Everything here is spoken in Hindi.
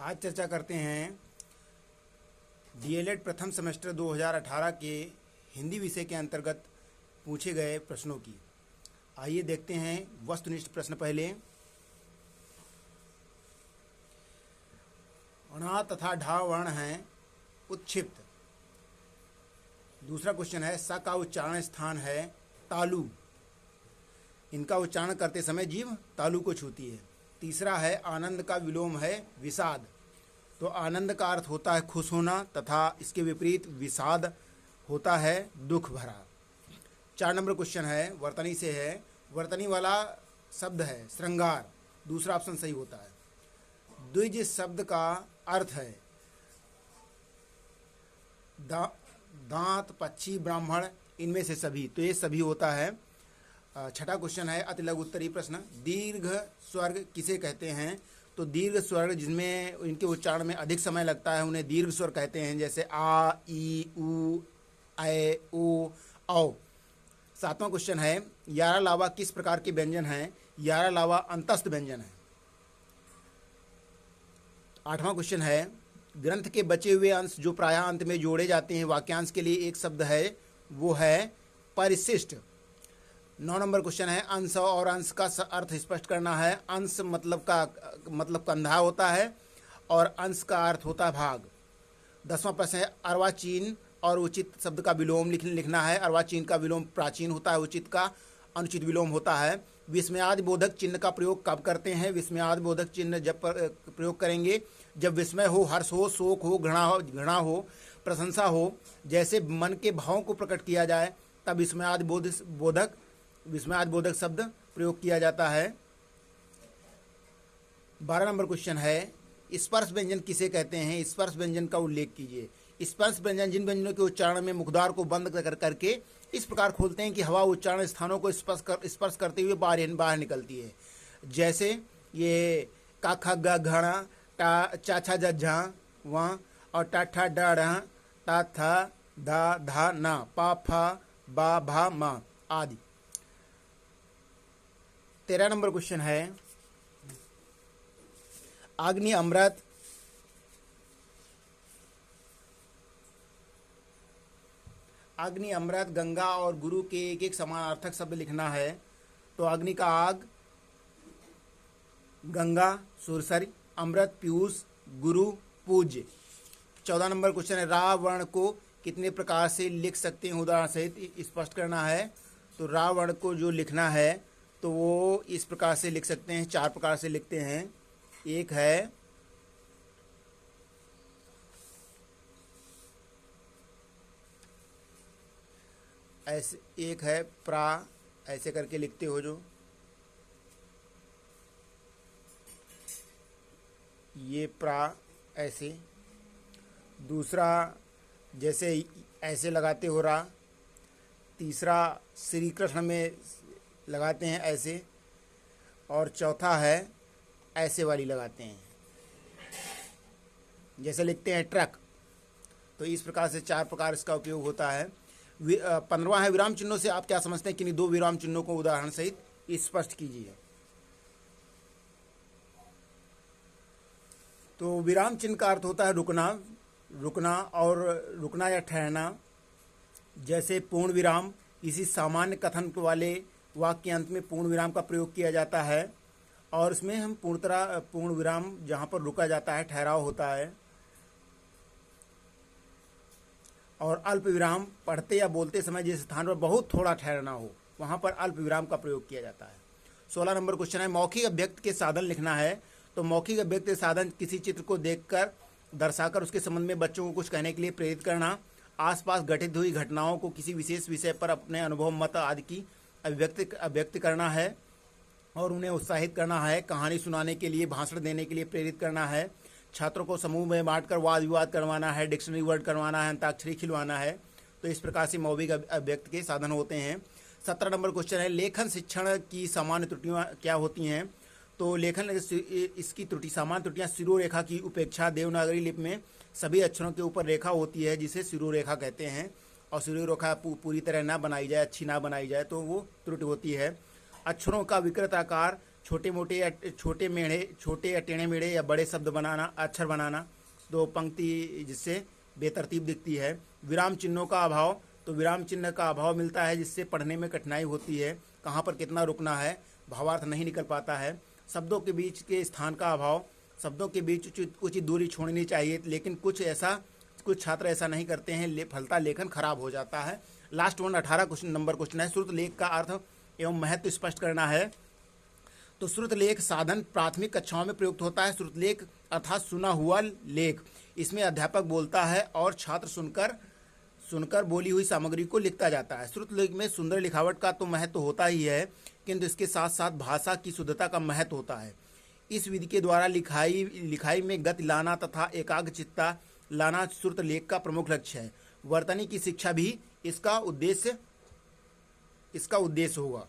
आज चर्चा करते हैं डीएलएड प्रथम सेमेस्टर 2018 के हिंदी विषय के अंतर्गत पूछे गए प्रश्नों की। आइए देखते हैं वस्तुनिष्ठ प्रश्न। पहले अणा तथा ढा वर्ण हैं उत्क्षिप्त। दूसरा क्वेश्चन है स का उच्चारण स्थान है तालु, इनका उच्चारण करते समय जीभ तालु को छूती है। तीसरा है आनंद का विलोम है विषाद, तो आनंद का अर्थ होता है खुश होना तथा इसके विपरीत विषाद होता है दुख भरा। 4 नंबर क्वेश्चन है वर्तनी से है, वर्तनी वाला शब्द है श्रृंगार, दूसरा ऑप्शन सही होता है। द्विज शब्द का अर्थ है दांत, पक्षी, ब्राह्मण, इनमें से सभी, तो ये सभी होता है। 6ठा क्वेश्चन है अति लघु उत्तरीय प्रश्न, दीर्घ स्वर्ग किसे कहते हैं? तो दीर्घ स्वर्ग जिनमें इनके उच्चारण में अधिक समय लगता है उन्हें दीर्घ स्वर कहते हैं, जैसे आ, ई, उ, ऐ, ओ, औ। 7वां क्वेश्चन है यारा लावा किस प्रकार के व्यंजन हैं? यारा लावा अंतस्थ व्यंजन है। 8वां क्वेश्चन है ग्रंथ के बचे हुए अंश जो प्रायः अंत में जोड़े जाते हैं वाक्यांश के लिए एक शब्द है, वो है परिशिष्ट। 9 नंबर क्वेश्चन है अंश और अंश का अर्थ स्पष्ट करना है। अंश मतलब कंधा होता है और अंश का अर्थ होता है भाग। 10वां प्रश्न है अर्वाचीन और उचित शब्द का विलोम लिखना है। अर्वाचीन का विलोम प्राचीन होता है, उचित का अनुचित विलोम होता है। विस्मयादि बोधक चिन्ह का प्रयोग कब करते हैं? विस्मयादि बोधक चिन्ह जब प्रयोग करेंगे जब विस्मय हो, हर्ष हो, शोक हो, घृणा हो, प्रशंसा हो, जैसे मन के भावों को प्रकट किया जाए तब विस्मयादि बोधक शब्द प्रयोग किया जाता है। 12 नंबर क्वेश्चन है स्पर्श व्यंजन किसे कहते हैं? स्पर्श व्यंजन का उल्लेख कीजिए। स्पर्श व्यंजन जिन व्यंजनों के उच्चारण में मुखद्वार को बंद करके इस प्रकार खोलते हैं कि हवा उच्चारण स्थानों को स्पर्श करते हुए बाहर निकलती है, जैसे ये का ख ग घ टा चा छा झ झ व और टा ठा डा ढ ता था धा धा ना पा फा बा भा मा आदि। 13 नंबर क्वेश्चन है अग्नि अमृत गंगा और गुरु के एक एक समानार्थक शब्द लिखना है। तो अग्नि का आग, गंगा सुरसरी, अमृत पीयूष, गुरु पूज्य। 14 नंबर क्वेश्चन है रा वर्ण को कितने प्रकार से लिख सकते हैं? उदाहरण सहित स्पष्ट करना है। तो रा वर्ण को जो लिखना है तो वो इस प्रकार से लिख सकते हैं, 4 प्रकार से लिखते हैं। एक है ऐसे, एक है प्रा, ऐसे करके लिखते हो जो ये प्रा ऐसे। दूसरा जैसे ऐसे लगाते हो रा। तीसरा श्री कृष्ण में लगाते हैं ऐसे। और चौथा है ऐसे वाली लगाते हैं, जैसे लिखते हैं ट्रक। तो इस प्रकार से 4 प्रकार इसका उपयोग होता है। 15वां है विराम चिन्हों से आप क्या समझते हैं? किन्हीं 2 विराम चिन्हों को उदाहरण सहित स्पष्ट कीजिए। तो विराम चिन्ह का अर्थ होता है रुकना और रुकना या ठहरना, जैसे पूर्ण विराम। इसी सामान्य कथन वाले वाक्य के अंत में पूर्ण विराम का प्रयोग किया जाता है और इसमें हम पूर्ण विराम जहाँ पर रुका जाता है, ठहराव होता है। और अल्प विराम पढ़ते या बोलते समय जिस स्थान पर बहुत थोड़ा ठहरना हो वहाँ पर अल्प विराम का प्रयोग किया जाता है। 16 नंबर क्वेश्चन है मौखिक अभिव्यक्ति के साधन लिखना है। तो मौखिक अभिव्यक्ति के साधन किसी चित्र को देखकर दर्शाकर उसके संबंध में बच्चों को कुछ कहने के लिए प्रेरित करना, आसपास घटित हुई घटनाओं को किसी विशेष विषय पर अपने अनुभव, मत आदि की अभिव्यक्ति करना है और उन्हें उत्साहित करना है, कहानी सुनाने के लिए, भाषण देने के लिए प्रेरित करना है, छात्रों को समूह में बांटकर वाद विवाद करवाना है, डिक्शनरी वर्ड करवाना है, अंताक्षरी खिलवाना है। तो इस प्रकार से मौखिक अभिव्यक्ति के साधन होते हैं। 17 नंबर क्वेश्चन है लेखन शिक्षण की सामान्य त्रुटियाँ क्या होती हैं? तो लेखन इसकी सामान्य त्रुटियाँ शिरोरेखा की उपेक्षा। देवनागरी लिपि में सभी अक्षरों के ऊपर रेखा होती है जिसे शिरोरेखा कहते हैं, और शिरोरेखा पूरी तरह ना बनाई जाए, अच्छी ना बनाई जाए तो वो त्रुटि होती है। अक्षरों का विकृत आकार छोटे मोटे या छोटे मेढ़े, छोटे या टेढ़े मेढ़े या बड़े शब्द बनाना, अक्षर बनाना, दो पंक्ति जिससे बेतरतीब दिखती है। विराम चिन्हों का अभाव, तो विराम चिन्ह का अभाव मिलता है जिससे पढ़ने में कठिनाई होती है, कहाँ पर कितना रुकना है, भावार्थ नहीं निकल पाता है। शब्दों के बीच के स्थान का अभाव, शब्दों के बीच उचित दूरी छोड़नी चाहिए, लेकिन कुछ छात्र ऐसा नहीं करते हैं, फलता लेखन खराब हो जाता है। लास्ट वन 18 नंबर क्वेश्चन है, श्रुत लेख का अर्थ एवं महत्व स्पष्ट करना है। तो श्रुत लेख साधन प्राथमिक कक्षाओं में प्रयुक्त होता है। श्रुत लेख अर्थात सुना हुआ लेख, इसमें अध्यापक बोलता है और छात्र सुनकर बोली हुई सामग्री को लिखता जाता है। श्रुत लेख में सुंदर लिखावट का तो महत्व होता ही है, किंतु इसके साथ साथ भाषा की शुद्धता का महत्व होता है। इस विधि के द्वारा लिखाई में गति लाना तथा एकाग्रचित्ता लाना श्रुत लेख का प्रमुख लक्ष्य है। वर्तनी की शिक्षा भी इसका उद्देश्य होगा।